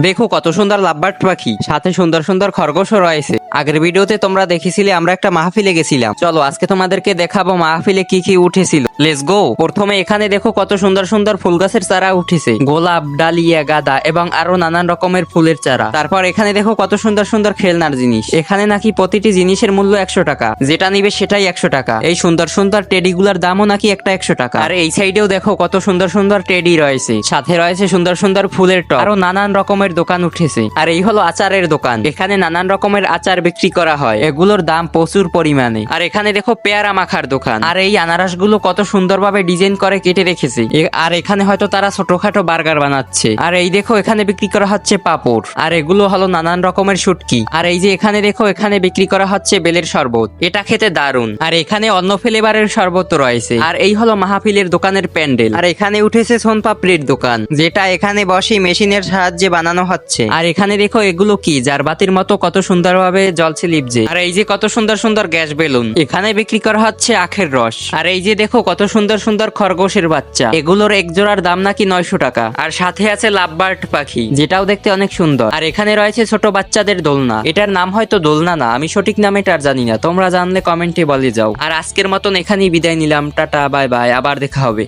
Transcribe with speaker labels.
Speaker 1: দেখো কত সুন্দর লাভবার্ড পাখি, সাথে সুন্দর সুন্দর খরগোশও রয়েছে। আগের ভিডিওতে তোমরা দেখেছিলে আমরা একটা মাহফিলে গেছিলাম। চলো আজকে তোমাদেরকে দেখাবো মাহফিলে কি কি উঠেছিল। Let's go. প্রথমে এখানে দেখো কত সুন্দর সুন্দর ফুল গাছের চারা উঠেছে, গোলাপ, ডালিয়া, গাঁদা এবং আরো নানান রকমের ফুলের চারা। তারপর এখানে দেখো কত সুন্দর সুন্দর খেলনার জিনিস। এখানে নাকি প্রতিটি জিনিসের মূল্য 100 টাকা, যেটা নিবে সেটাই 100 টাকা। এই সুন্দর সুন্দর টেডি গুলার দামও নাকি একটা 100 টাকা। আর এই সাইডেও দেখো কত সুন্দর সুন্দর টেডি রয়েছে, সাথে রয়েছে সুন্দর সুন্দর ফুলের টব, আরো নানান রকমের দোকান উঠেছে। আর এই হলো আচারের দোকান, এখানে নানান রকমের আচার বিক্রি করা হয়, এগুলোর দাম প্রচুর পরিমাণে। আর এখানে দেখো পেয়ারা মাখার দোকান, আর এই আনারস গুলো কত সুন্দরভাবে ডিজাইন করে কেটে রেখেছে। আর এখানে হয়তো তারা ছোটখাটো বার্গার বানাচ্ছে। আর এই দেখো এখানে বিক্রি করা হচ্ছে পাপড়, আর এগুলো হলো নানান রকমের শুটকি। আর এই যে এখানে দেখো এখানে বিক্রি করা হচ্ছে বেলের শরবত, এটা খেতে দারুন। আর এখানে অন্য ফ্লেভারের শরবত রয়েছে। আর এই হলো মাহফিলের দোকানের প্যান্ডেল। আর এখানে উঠেছে সোনপাপড়ির দোকান, যেটা এখানে বসে মেশিনের সাহায্যে বানানো হচ্ছে। আর এখানে দেখো এগুলো কি জারবাতির মতো কত সুন্দরভাবে জ্বলছে লিপজে। আর এই যে কত সুন্দর সুন্দর গ্যাস বেলুন, এখানে বিক্রি করা হচ্ছে আখের রস। আর এই যে দেখো কত সুন্দর সুন্দর খরগোশের বাচ্চা, এগুলোর এক জোড়ার দাম নাকি 900 টাকা। আর সাথে আছে লাভবার্ড পাখি, যেটাও দেখতে অনেক সুন্দর। আর এখানে রয়েছে ছোট বাচ্চাদের দোলনা, এটার নাম হয়তো দোলনা না, আমি সঠিক নাম এটার জানি না, তোমরা জানলে কমেন্টে বলে যাও। আর আজকের মতন এখানেই বিদায় নিলাম, টাটা বাই বাই, আবার দেখা হবে।